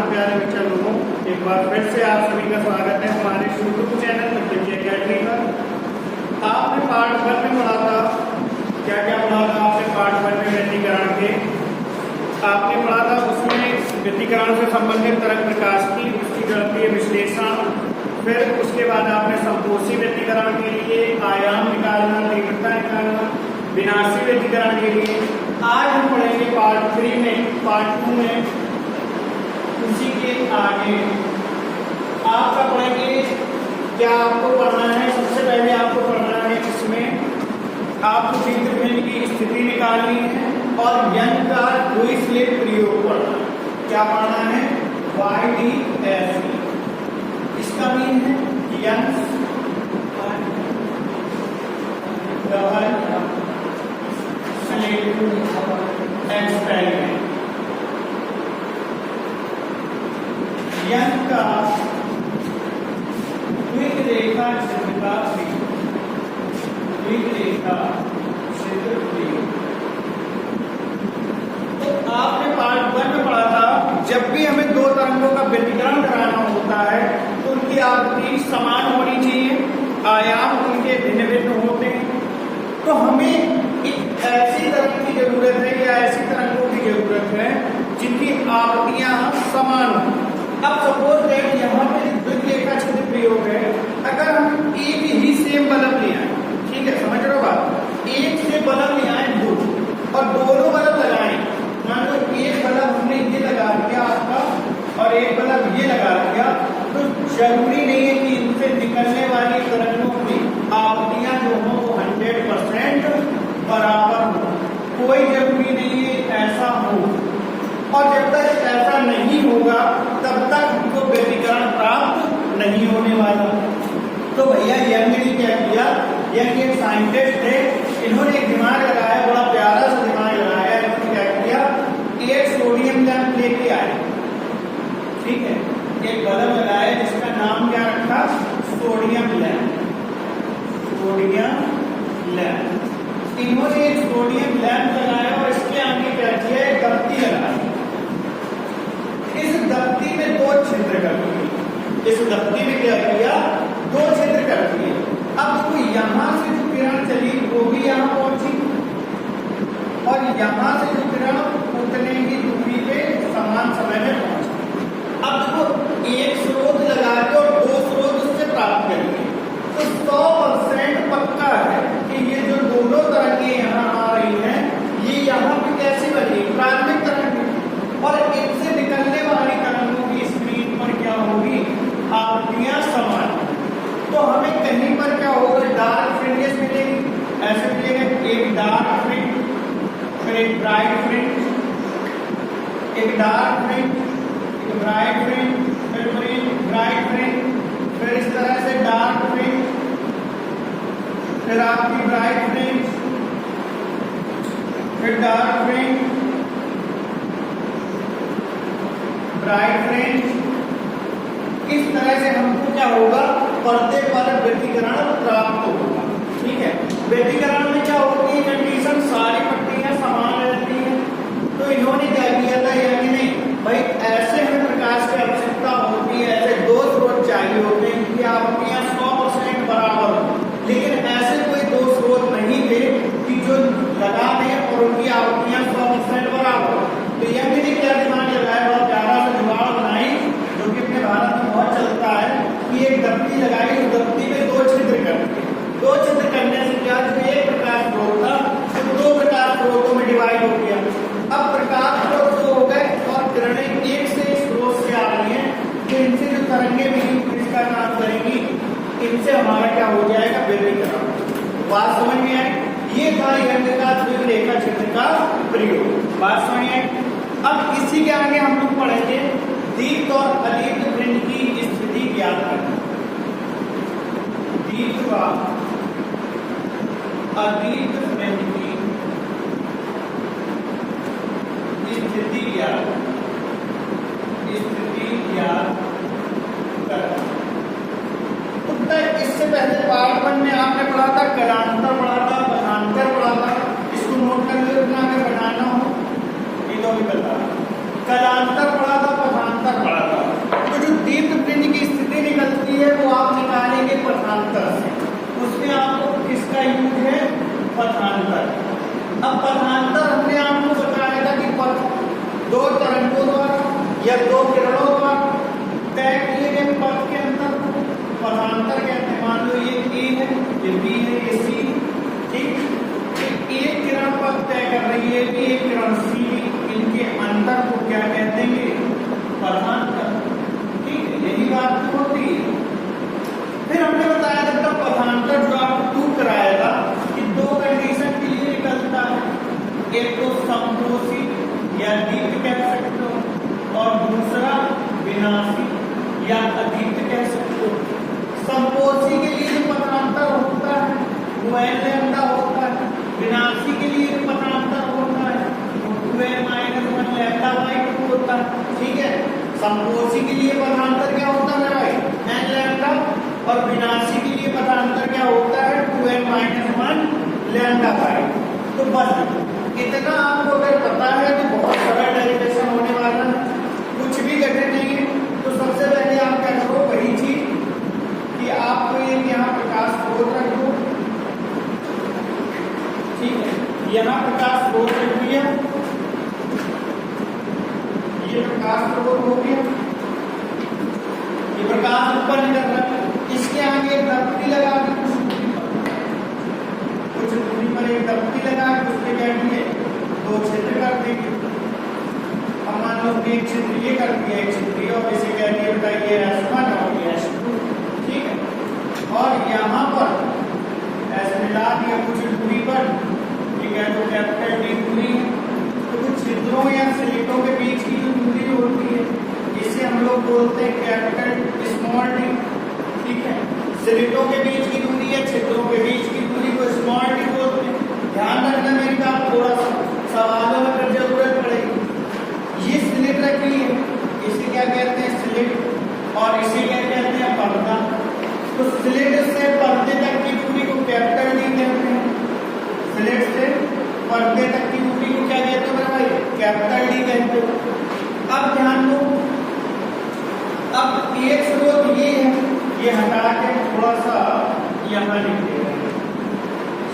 प्यारे बच्चे लोगों, एक बार फिर से आप सभी का स्वागत है हमारे यूट्यूब चैनल विद्या अकेडमी पर। आपने पार्ट 1 में पढ़ा था, क्या क्या पढ़ा था आपने पार्ट 1 में व्यतिकरण के। आपने पढ़ा था उसमें व्यतिकरण से संबंधित तरंग प्रकाश की उसकी गणितीय विश्लेषण, फिर उसके बाद आपने संपोषी व्यतिकरण के लिए आयाम निकालना, तीव्रता निकालना, विनाशी व्यतिकरण के लिए। आज हम पढ़ेंगे पार्ट 3 में, पार्ट 2 में उसी के आगे आपका पढ़ेंगे। क्या आपको पढ़ना है? सबसे पहले आपको पढ़ना है, इसमें आपको चित्रभिन्न की स्थिति निकालनी है और यंग का द्वि स्लेट प्रयोग पढ़ना है। क्या पढ़ना है? YDSE, इसका मीन है young double slit experiment. Young का द्विक रेखा चित्र का प्रयोग, द्विक रेखा चित्र प्रयोग। तो आपने पार्ट 1 में पढ़ा था, जब भी हमें दो तरंगों का व्यतिकरण कराना होता है तो उनकी आवृत्ति समान होनी चाहिए, आयाम उनके भिन्न भिन्न होते हैं। तो हमें एक ऐसी तरंग की जरूरत है या ऐसी तरंगों की जरूरत है जिनकी आवृत्तियां समान हो। अब सपोज दैट यहाँ पे द्विक रेखा चित्र प्रयोग है, अगर हम एक ही सेम बल्ब ले आए, ठीक है, समझ रहे हो बात, एक से बल्ब ले आए दो और दोनों बल्ब लगाए। मान लो एक बल्ब हमने ये लगा दिया आपका और एक बल्ब ये लगा दिया, तो जरूरी नहीं है कि इनसे निकलने वाली तरंगों की आवृत्तियां जो हो वो 100% बराबर हो। कोई जरूरी नहीं है ऐसा हो, और जब तक ऐसा नहीं होगा तब तक हमको व्यतिकरण प्राप्त नहीं होने वाला। तो भैया यंग ने क्या किया, यंग एक साइंटिस्ट थे, इन्होंने एक दिमाग लगाया, बड़ा प्यारा सा दिमाग लगाया। इन्होंने क्या किया, एक सोडियम लैंप लेके आए, ठीक है, एक बल्ब लगाया जिसका नाम क्या रखा, सोडियम लैंप, सोडियम लैंप। इन्होंने एक सोडियम लैंप लगाया और इसके आगे क्या किया, एक बत्ती लगाई। इस दफ्ती में दो छिद्र कर दिए, इस दफ्ती में क्या किया, दो छिद्र कर दिए। अब देखो यहां से जो किरण चली वो भी यहां पहुंची और यहां से जो किरण उतने ही दूरी पे समान समय में पहुंची। अब देखो एक स्रोत लगा के और दो स्रोत उससे प्राप्त करेंगे तो 100% पक्का है कि ये जो दोनों तरंगें यहाँ आ रही हैं ये यहाँ पे कैसी बनी, प्राथमिक तरंग, और इनसे निकलने वाली तरंगों की स्क्रीन पर क्या होगी, आवृत्तियां समान। तो हमें कहीं पर क्या होगा, डार्क फ्रिंजेस मिलेगी, ऐसे मिलेगा, एक डार्क फ्रिंज, फिर एक ब्राइट फ्रिंज, एक डार्क फ्रिंज, एक ब्राइट फ्रिंज, फिर ब्राइट फ्रिंज, फिर इस तरह से डार्क फ्रिंज, फिर आपकी ब्राइट फ्रिंज, फिर डार्क फ्रिंज, ब्राइट फ्रिंज। इस तरह से हमको क्या होगा, पर्दे पर व्यतिकरण प्राप्त होगा, ठीक है। व्यतिकरण में क्या होती है कंडीशन, सारी पट्टियां समान रहती हैं। तो इन्होंने क्या किया था, यानी नहीं भाई ऐसे हमें प्रकाश की आवश्यकता होती है, ऐसे दो स्रोत चाहिए होते हैं कि आवृत्तियां 100% बराबर हो, लेकिन ऐसे कोई दो स्रोत नहीं थे कि जो लगा दें और उनकी आवृत्तियां 100% बराबर हो। तो यह भी क्या दिमाग लगाया, बहुत प्यारा सा जुगाड़ बनाई जो कि अपने भारत में बहुत चलता है कि एक दफ्ती लगाई, उस दफ्ती में दो छिद्र कर दिए। दो छिद्र करने से क्या, जो एक प्रकाश स्रोत था तो दो प्रकाश स्रोतों में डिवाइड हो गया। अब प्रकाश स्रोत दो हो गए और किरणें एक से स्रोत से आ रही हैं, तो इनसे जो तरंगें मिली इसका काम करेंगी, इनसे हमारा क्या हो जाएगा, व्यतिकरण। बात समझ में आई? ये था यंग का द्विक रेखा चित्र का प्रयोग। बात समझिए। अब इसी के आगे हम लोग पढ़ेंगे दीप्त और अदीप्त फ्रिंज की स्थिति ज्ञात करना। दीप्त व अदीप्त फ्रिंज की स्थिति ज्ञात करना। इससे पहले पार्ट 1 में आपने पढ़ा था, कलांतर पढ़ा था, पथांतर पढ़ा था। इसको नोट कर लेना अगर बनाना हो, ये तो भी बता। कलांतर पढ़ा था, पथांतर पथांतर पढ़ा था। तो जो दीप्त पिंड की स्थिति निकलती है वो आप निकालेंगे पथांतर से। उसमें आपको किसका यूज है? पथांतर। अब पथांतर हमने आपको बताया था कि पथ दो तरंगों द्वारा या दो किरणों द्वारा तय किए गए पथ के अंतर को पथांतर कहते हैं। मान लो ये ए है, ये बी है, ये सी, ठीक। एक किरण पथ तय कर रही है, एक किरण सी, इनके अंतर को क्या कहते हैं? पथांतर। ठीक है, यही बात होती है। फिर हमने बताया था पथांतर जो आपको प्रूव कराया था कि दो कंडीशन के लिए निकलता है, एक तो समकोषी या दीप्त कह सकते हो और दूसरा विनाशी या अदीप्त कह सकते हो। समकोषी के लिए जो पथांतर होता है वो n लैम्डा होता है, विनाशी के लिए जो पथांतर होता है वो 2n-1 लैम्डा बाई 2 होता है। ठीक है, समकोषी के लिए पथांतर क्या होता है भाई? n लैम्डा, और विनाशी के लिए पथांतर क्या होता है? 2n-1 lambda by. तो बस इतना आपको अगर पता है तो बहुत सरल डेरिवेशन होने वाला है, कुछ भी कठिन नहीं है। तो सबसे पहले आप क्या करो, वही चीज कि आपको एक यहाँ प्रकाश स्रोत रख दो। ठीक है, यहाँ प्रकाश स्रोत रख दिया, ये प्रकाश स्रोत हो गया, ये प्रकाश उत्पन्न कर रहा है। इसके आगे एक दफ्ती लगा के कुछ दूरी पर एक दफ्ती लगा के उसके क्या किए, दो छिद्र कर देंगे। अब मान लो एक छिद्र ये कर दिया, एक छिद्र और इसे क्या किया बताइए S1 और ये S2। ठीक है, और यहाँ पर ऐसे मिला दिया कुछ दूरी पर, ये क्या तो कैपिटल D दूरी है। तो कुछ छिद्रों या स्लिटों के बीच की जो दूरी होती है इसे हम लोग बोलते हैं कैपिटल स्मॉल d। ठीक है, स्लिटों के बीच की दूरी या छिद्रों के बीच की दूरी को स्मॉल d बोलते हैं। ध्यान रखना मेरी बात, थोड़ा सा सवालों में अगर जरूरत पड़ेगी। ये स्लिट रखी है, इसे क्या कहते हैं? स्लिट। और इसे क्या कहते हैं? पर्दा। तो स्लिट से पर्दे तक की दूरी को कैपिटल D कहते हैं, स्लिट से पर्दे तक की दूरी को क्या कहते हैं भाई? कैपिटल D कहते हैं। अब ध्यान दो, अब एक स्रोत ये है, ये हटा के थोड़ा सा यहाँ लिख देंगे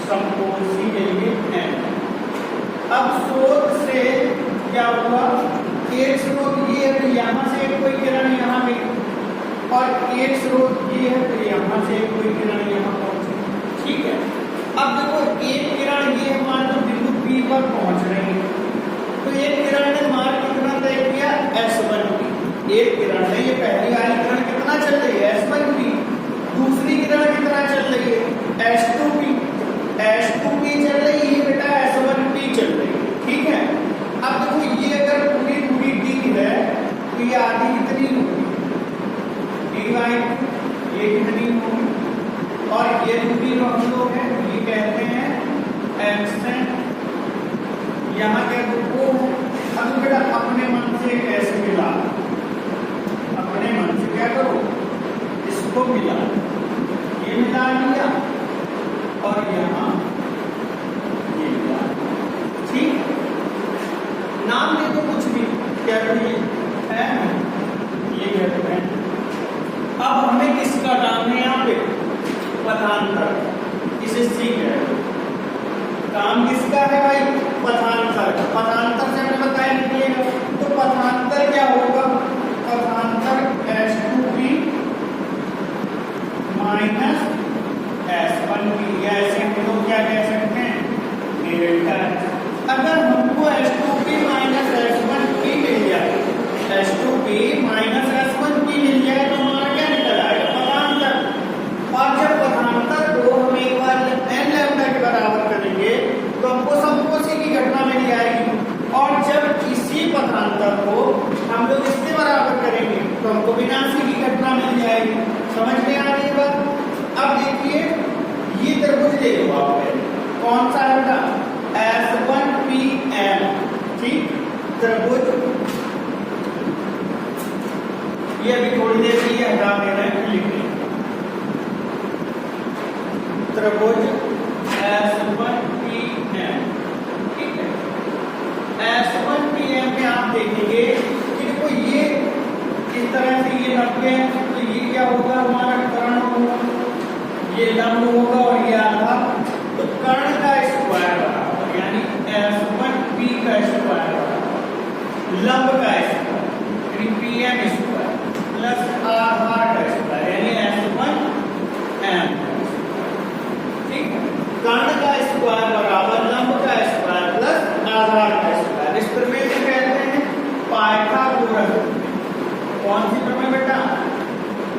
समकोषी के लिए n। अब स्रोत से क्या हुआ, एक स्रोत ये है तो यहाँ से कोई किरण यहाँ गई और एक स्रोत ये है तो यहाँ से कोई किरण यहाँ पहुंची। ठीक है, अब देखो एक किरण ये मान लो बिंदु P पर पहुंच रही है, तो एक किरण ने मार्ग कितना तय किया? S1P। एक किरण है, ये पहली वाली किरण कितना चल रही है? S1P। दूसरी किरण कितना चल रही है? S2P। S2P चल रही है बेटा, S1P चल रही है। ठीक है, अब देखो ये अगर पूरी दूरी D है तो ये आधी कितनी होगी? D/2। ये कितनी होगी? और ये दूरी जो हम लोग है ये कहते हैं x। यहाँ क्या वो अब बेटा अपने मन से कैसे मिला, अपने मन से क्या करो, इसको मिला, ये मिला लिया और यहाँ ये मिला। ठीक, नाम दे दो कुछ भी, क्या करिए M, ये कहते हैं। अब हमें किसका नाम है यहाँ पे? पथांतर, इसे C कहते हैं। काम किसका है भाई? पथांतर। पथांतर से हमने बताया लिखिएगा, तो पथांतर क्या होगा? पथांतर S2P माइनस S1P, या ऐसे हम लोग क्या कह सकते हैं? डेल्टा। अगर हमको S2P माइनस S1P मिल जाए, S2P माइनस S1P मिल जाए तो हमारा क्या निकल आएगा? पथांतर। और जब पथांतर को हम एक बार n लैम्डा के बराबर करेंगे तो हमको समकोषी की घटना मिल जाएगी, और जब इसी पथांतर को हम लोग इसके बराबर करेंगे तो हमको विनाशी की घटना मिल जाएगी। समझ में आ रही बात? अब देखिए ये त्रिभुज ले लो आप, कौन सा है? S1PM। ठीक, त्रिभुज ये अभी थोड़ी देर के लिए हटा दे रहे हैं, लिखिए त्रिभुज S1PM। ठीक है, S1PM में आप देखेंगे कि देखो ये ये लंब होगा और ये आधार, तो कर्ण का स्क्वायर बराबर यानी S1P का स्क्वायर लंब का स्क्वायर PM स्क्वायर प्लस आधार का स्क्वायर यानी S1M। ठीक, कर्ण का स्क्वायर बराबर लंब का स्क्वायर प्लस आधार का स्क्वायर। इस प्रमेय को कहते हैं पाइथागोरस। कौन सी प्रमेय बेटा?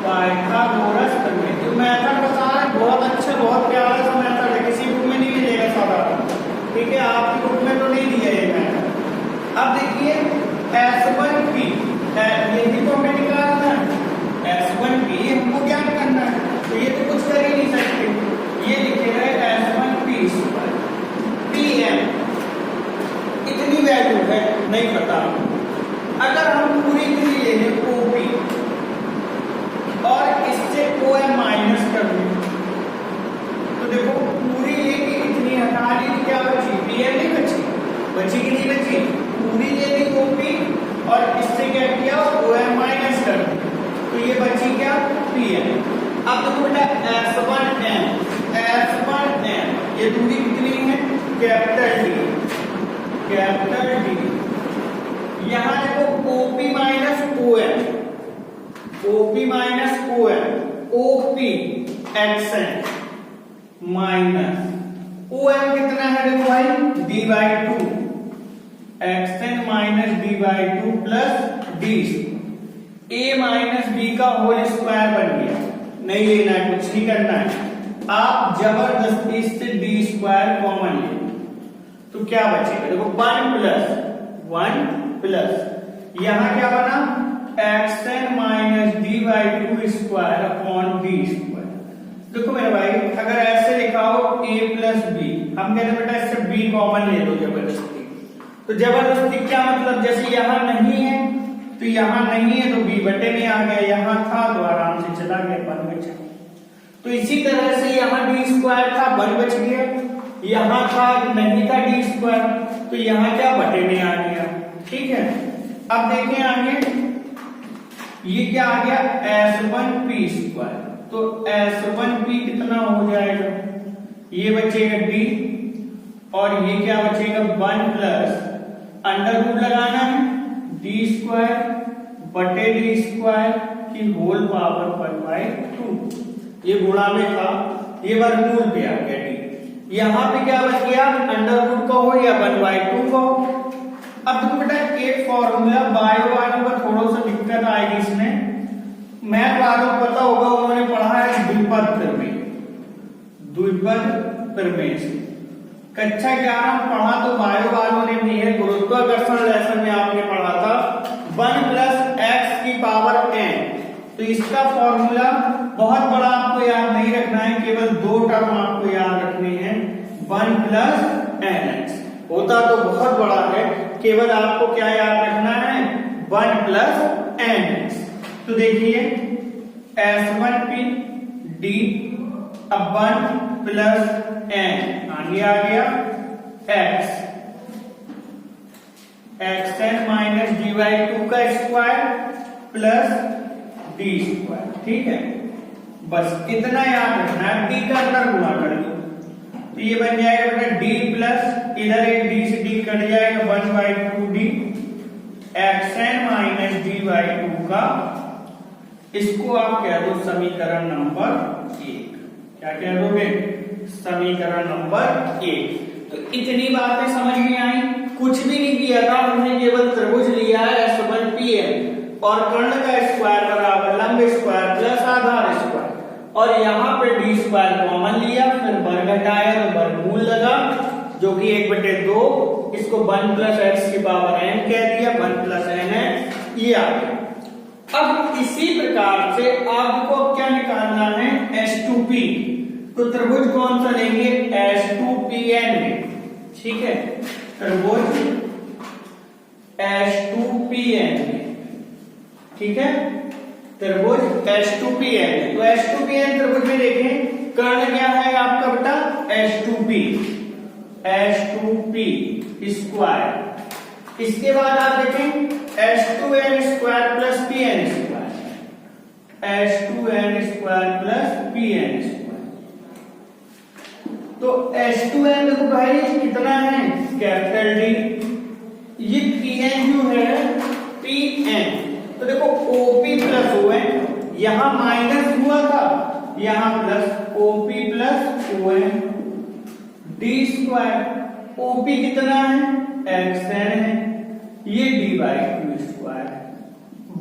पाइथागोरस प्रमेय। जो मेथड बता रहे हैं बहुत अच्छा, बहुत प्यारा सा मेथड है, किसी बुक में नहीं मिलेगा साधारण। ठीक है, आपकी बुक में तो नहीं दिया ये मेथड। अब देखिए S1P, यही तो हमें निकालना है। S1P हमको क्या करना है, तो ये तो कुछ कर ही नहीं सकते। ये लिखे है S1P स्क्वायर PM, इतनी वैल्यू है नहीं पता। अगर हम पूरी के लिए लें OP और इससे OM माइनस कर दें, तो देखो पूरी लेके इतनी हटा ली, क्या बची? PM नहीं बची, बची कि नहीं बची? पूरी ले ली OP और इससे क्या किया? OM माइनस कर दी, तो ये बची क्या? PM। अब देखो बेटा S1M, ये दूरी कितनी है? Capital D। यहां देखो OP minus OM, OP XN minus OM कितना है देखो भाई? D/2, XN minus D/2 plus D, A minus B का होल स्क्वायर बन गया। नहीं लेना है, कुछ नहीं करना है, आप जबरदस्ती से D स्क्वायर कॉमन ले, तो क्या बचेगा? देखो 1 प्लस यहां क्या बना? XN minus D/2 square upon D square. देखो मेरे भाई, अगर ऐसे लिखा हो A प्लस B, हम कहते हैं बेटा इससे B कॉमन ले लो जबरदस्ती। तो जबरदस्ती क्या मतलब? जैसे यहां नहीं है तो यहां नहीं है तो B बटे में आ गया, यहां था तो आराम से चला गया, 1 बचा। तो इसी तरह से यहां D स्क्वायर था, 1 बच गया, यहां था नहीं था D स्क्वायर, तो यहां क्या? बटे में आ गया। ठीक है, अब देखें आगे, ये क्या आ गया? S1P square. तो S1P कितना हो जाएगा? ये बचेगा D और ये क्या बचेगा? 1 प्लस अंडर रूट लगाना है D स्क्वायर बटे D स्क्वायर की होल पावर 1/2। ये गुणा में था, ये वर्गमूल पे आ गया D। यहां पे क्या बच गया? अंडर रूट का हो या 1/2 का हो। अब देखो बेटा एक फॉर्मूला बायो वालों का थोड़ा सा दिक्कत आएगी इसमें, मैथ वालों को पता होगा, उन्होंने पढ़ा है द्विपद प्रमेय से। कक्षा 11 पढ़ा तो बायो वालों ने भी है, गुरुत्वाकर्षण लेसन में आपने पढ़ा था 1 प्लस x की पावर n। तो इसका फॉर्मूला बहुत बड़ा आपको याद नहीं रखना है, केवल 2 टर्म आपको याद रखने हैं। 1 प्लस nx होता तो बहुत बड़ा है, केवल आपको क्या याद रखना है? 1 प्लस nx। तो देखिए S1P D, अब 1 प्लस n आगे आ गया x, XN माइनस D/2 का स्क्वायर प्लस D स्क्वायर। ठीक है, बस इतना याद रखना है। D का अंदर गुणा कर दो, तो ये बन जाएगा बेटा D प्लस, इधर एक D से D कट जाएगा, 1/2D XN माइनस D/2 का, इसको आप कह दो समीकरण नंबर 1। क्या कह दोगे? समीकरण नंबर 1। तो इतनी बातें समझ में आई, कुछ भी नहीं किया था हमने, केवल त्रिभुज लिया है S1PM और कर्ण का स्क्वायर बराबर लंब स्क्वायर प्लस आधार स्क्वायर, और यहाँ पे D स्क्वायर कॉमन लिया, फिर वर्ग हटाया तो वर्गमूल लगा जो कि 1/2, इसको 1 प्लस x की पावर n कह दिया, 1 प्लस nx, ये आ गया। अब इसी प्रकार से आपको क्या निकालना है? S2P। तो त्रिभुज कौन सा लेंगे? S2PN में। ठीक है, त्रिभुज S2PN में। ठीक है, त्रिभुज S2PN में। तो S2PN त्रिभुज में देखें, कर्ण क्या है आपका बेटा? S2P square. इसके बाद आप देखें S2n square plus PN square, S2n square plus PN square. भाई कितना है कैपिटल डी, ये पीएन जो है पीएन, तो देखो ओपी प्लस ओ एन, यहां माइनस हुआ था यहां plus OP plus O N D square, OP कितना है एक्स एन है, ये डी बाई क्यू स्क्वायर,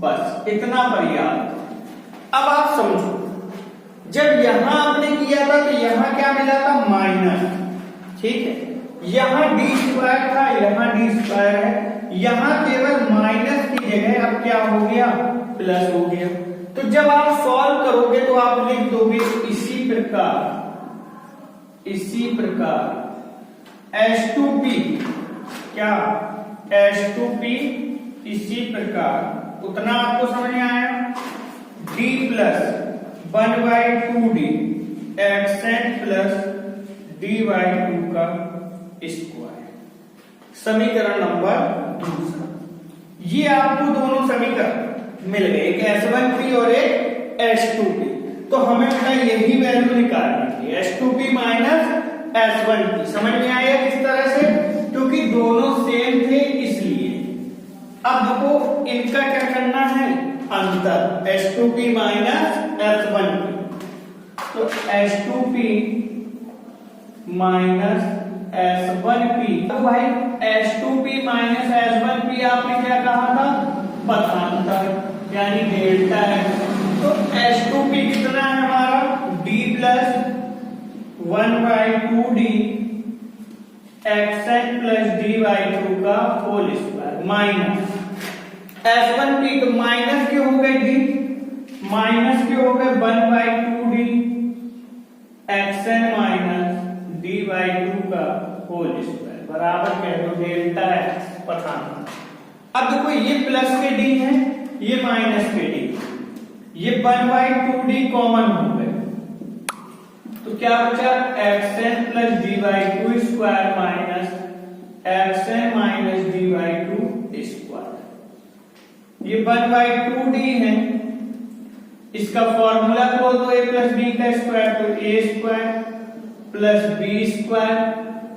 बस इतना पर्याप्त। अब आप समझो जब यहां आपने किया था तो यहां क्या मिला था माइनस, ठीक है, यहां डी स्क्वायर था यहां डी स्क्वायर है, यहां केवल माइनस की जगह अब क्या हो गया प्लस हो गया। तो जब आप सॉल्व करोगे तो आप लिख दोगे इसी प्रकार H2P, क्या H2P इसी प्रकार, उतना आपको समझ में आया, D plus 1/2D xn plus D/2 का स्क्वायर, समीकरण नंबर दूसरा। ये आपको दोनों समीकरण मिल गए, एक H1P और एक H2P, तो हमें बेटा यही वैल्यू निकालनी थी H2P माइनस H1P। समझ में आया किस तरह से, क्योंकि दोनों सेम थे इसलिए। अब देखो इनका क्या करना है अंतर, H2P माइनस H1P, तो H2P माइनस H1P, तो भाई H2P माइनस H1P आपने क्या कहा था पथांतर यानी डेल्टा X, तो H2P कितना है हमारा D plus 1/2D xn plus D/2 का होल स्क्वायर माइनस H1P, तो माइनस के हो गए D, माइनस के हो गए 1/2D xn माइनस D/2 का होल स्क्वायर बराबर कह दो डेल्टा X पथांतर। अब देखो ये प्लस के D है ये माइनस के D, ये 1/2D कॉमन हो गए, तो क्या बचा xn plus D/2 square minus xn minus D/2 square, ये 1/2D है, इसका फॉर्मूला खोल दो a प्लस b का स्क्वायर, तो a square plus b square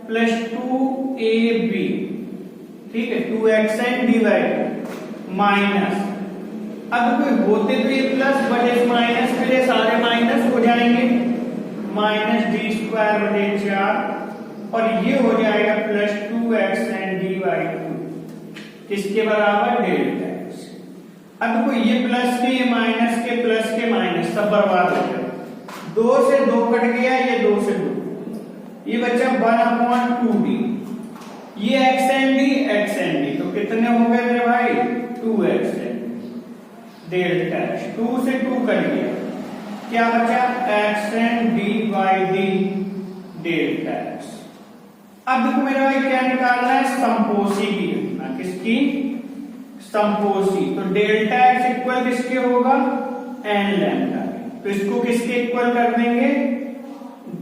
plus 2ab, ठीक है, 2xn D/2 माइनस, अब कोई होते तो ये प्लस बटे माइनस मेरे सारे माइनस हो जाएंगे, माइनस डी स्क्वायर बटे 4 और ये हो जाएगा प्लस 2xn D/2 किसके बराबर डेल्टा X। अब देखो ये प्लस के ये माइनस के प्लस के माइनस सब बर्बाद हो गया, 2 से 2 कट गया, ये 2 से 2, ये बचा 1/2D, ये xn D, तो कितने हो गए मेरे भाई 2xn डेल्टा X, 2 से 2 कट गया, क्या बचा xn D/D डेल्टा X। अब देखो मेरे भाई क्या निकालना है समपोसी की घटना, किसकी समपोसी, तो डेल्टा X इक्वल किसके होगा n लैम्डा, तो इसको किसके इक्वल कर देंगे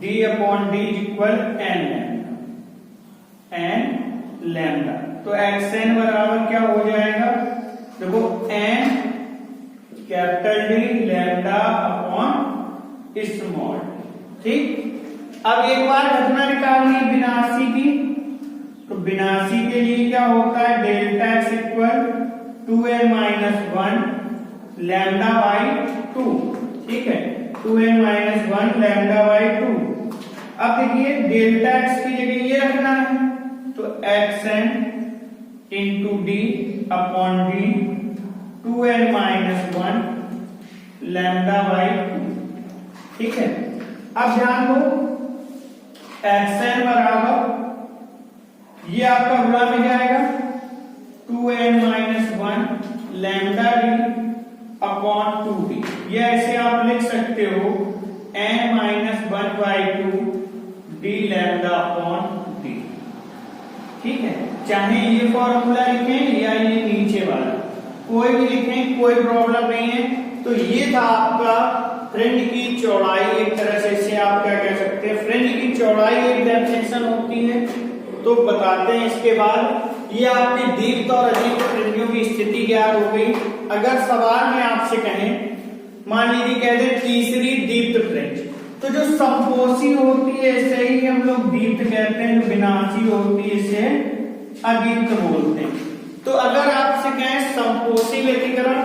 D/D इक्वल n लैम्डा, तो xn बराबर क्या हो जाएगा, देखो n capital D lambda upon small, ठीक। अब एक बार घटना निकालनी है विनाशी की, तो विनाशी के लिए क्या होता है delta X equal 2n minus 1 lambda by 2, ठीक है, 2n माइनस 1 लैम्डा बाई 2। अब देखिए डेल्टा X की जगह ये रखना है, तो xn into D upon D 2n minus 1 lambda by 2, ठीक है। अब ध्यान दो xn बराबर ये आपका गुणा में जाएगा 2n minus 1 lambda D upon 2D, ये ऐसे आप लिख सकते हो n minus 1/2 D lambda upon D, ठीक है। चाहे ये फॉर्मूला लिखें या ये नीचे वाला कोई भी लिखें कोई प्रॉब्लम नहीं है। तो ये था आपका फ्रिंज की चौड़ाई, एक तरह से इसे आप क्या कह सकते हैं, फ्रिंज की चौड़ाई एक डेफिनेशन होती है, तो बताते हैं। इसके बाद ये आपकी दीप्त और अदीप्त फ्रिंजों की स्थिति ज्ञात हो गई। अगर सवाल में आपसे कहें, मान लीजिए कह दें तीसरी दीप्त फ्रिंज, तो जो संपोषी होती है इसे ही हम लोग दीप्त कहते हैं, जो विनाशी होती है इसे अदीप्त बोलते हैं। तो अगर आपसे कहें संपोषी व्यतिकरण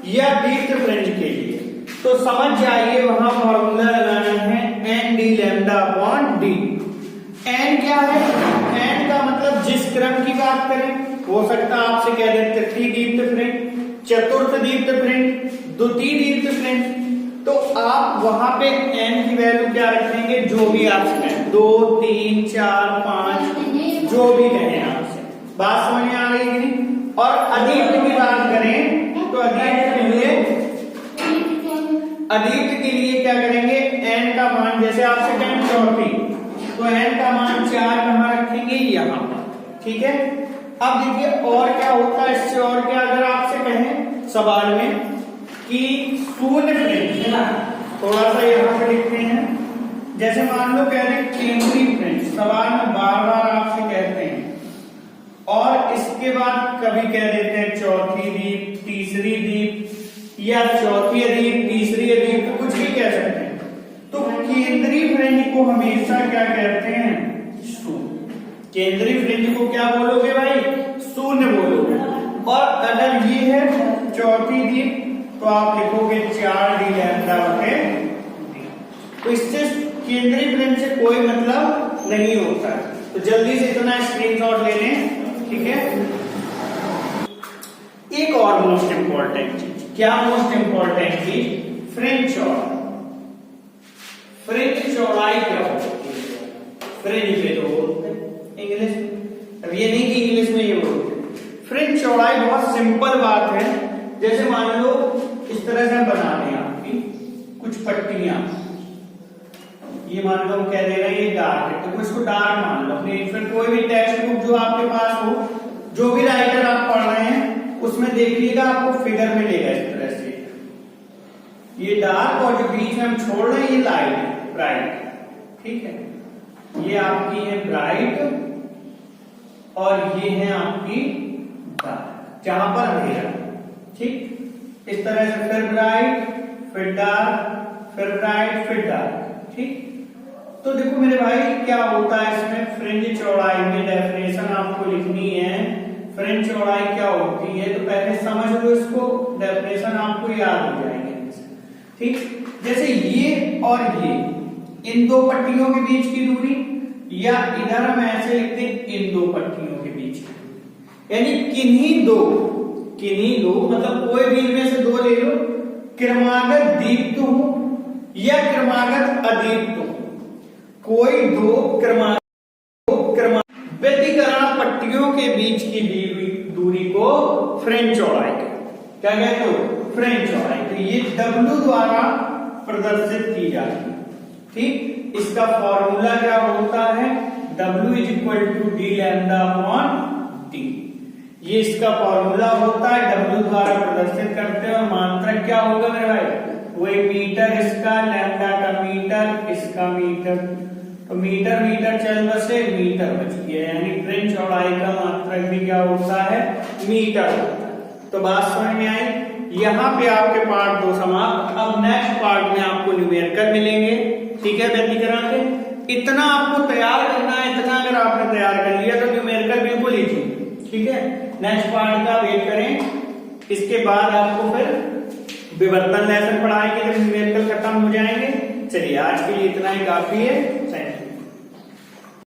या दीप्त फ्रिंज के लिए तो समझ जाइए वहां फॉर्मूला लगाना है N D lambda upon D. N क्या है? एन का मतलब जिस क्रम की बात करें, हो सकता है आपसे कह दें तृतीय दीप्त फ्रिंज, चतुर्थ दीप्त फ्रिंज, द्वितीय दीप्त फ्रिंज, तो आप वहां पे एन की वैल्यू क्या रखेंगे? जो भी आपसे कहें, 2, 3, 4, 5, जो भी कहें आपसे। बात समझ में आ रही है? और अदीप्त की बात करें तो अदीप्त के लिए क्या करेंगे? एन का मान जैसे आपसे कहें चौथी, तो एन का मान 4 कहां रखेंगे? यहां पर। ठीक है। अब देखिए और क्या होता है इससे, और क्या अगर आपसे कहें सवाल में कि शून्य फ्रिंज है ना, थोड़ा सा यहां पर लिखते हैं। जैसे मान लो कह रहे केंद्रीय फ्रिंज, सवाल में बार बार आपसे कहते हैं, और इसके बाद कभी कह देते हैं चौथी दीप, तीसरी दीप, या चौथी अदीप, तीसरी अदीप, तो कुछ भी कह सकते हैं। तो केंद्रीय फ्रिंज को हमेशा क्या कहते हैं? शून्य। केंद्रीय फ्रिंज को क्या बोलोगे भाई? शून्य बोलोगे। और अगर ये है चौथी दीप तो आप लिखोगे 4 डी लैम्डा बटे डी। तो इससे केंद्रीय फ्रिंज से कोई मतलब नहीं होता है। तो जल्दी से इतना स्क्रीनशॉट ले लें। ठीक है। एक और मोस्ट इंपॉर्टेंट चीज, क्या मोस्ट इंपॉर्टेंट चीज? फ्रिंज चौड़ाई। फ्रिंज चौड़ाई क्या होती है? फ्रिंज पे तो बोलते हैं इंग्लिश में, अब ये नहीं कि इंग्लिश में ये बोलते हैं। फ्रिंज चौड़ाई बहुत सिंपल बात है। जैसे मान लो इस तरह से बना दें आपकी कुछ पट्टियां, ये मान लो कह दे रहे हैं ये डार्क है, तो इसको डार्क मान लो। फिर कोई भी टेक्स्ट बुक जो आपके पास हो, जो भी राइटर आप पढ़ रहे हैं उसमें देखिएगा आपको फिगर मिलेगा इस तरह से, ये डार्क और जो बीच में हम छोड़ रहे हैं ये लाइट है, ब्राइट। ठीक है। ये आपकी है ब्राइट और ये है आपकी डार्क, जहां पर अंधेरा। ठीक। इस तरह से फिर ब्राइट, फिर डार्क, फिर ब्राइट, फिर डार्क। ठीक। तो देखो मेरे भाई क्या होता है इसमें, फ्रिंज चौड़ाई में डेफिनेशन आपको लिखनी है। फ्रिंज चौड़ाई क्या होती है तो पहले समझ लो इसको, डेफिनेशन आपको याद हो जाएंगे। ठीक। जैसे ये और ये, इन दो पट्टियों के बीच की दूरी, या इधर हम ऐसे लिखते हैं इन दो पट्टियों के बीच की दूरी, यानी किन्हीं दो मतलब कोई भी इनमें से दो ले लो, क्रमागत दीप्त हो या क्रमागत अदीप्त हो, कोई दो क्रमागत व्यतिकरण पट्टियों के बीच की दूरी को फ्रिंज चौड़ाई क्या कहते हो? फ्रिंज चौड़ाई। तो ये W द्वारा प्रदर्शित की जाती है। ठीक। इसका फॉर्मूला क्या होता है? W is equal to D lambda upon D. ये इसका फॉर्मूला होता है, W द्वारा प्रदर्शित करते हैं। और मात्रक क्या होगा मेरे भाई? वही मीटर, इसका लैम्डा का मीटर, इसका मीटर, तो मीटर मीटर चल बसे मीटर बच गया, यानी फ्रिंज चौड़ाई का मात्रक भी क्या होता है? मीटर होता है। तो बात समझ में आई? यहाँ पे आपके पार्ट 2 समाप्त। अब नेक्स्ट पार्ट में आपको न्यूमेरिकल मिलेंगे। ठीक है। व्यतिकरण के इतना आपको तैयार करना है, इतना अगर आपने तैयार कर लिया तो न्यूमेरिकल बिल्कुल इजी। ठीक है। नेक्स्ट पार्ट का वेट करें, इसके बाद आपको फिर विवर्तन लेसन पढ़ाएंगे जब न्यूमेरिकल खत्म हो जाएंगे। चलिए आज के लिए इतना ही काफी है।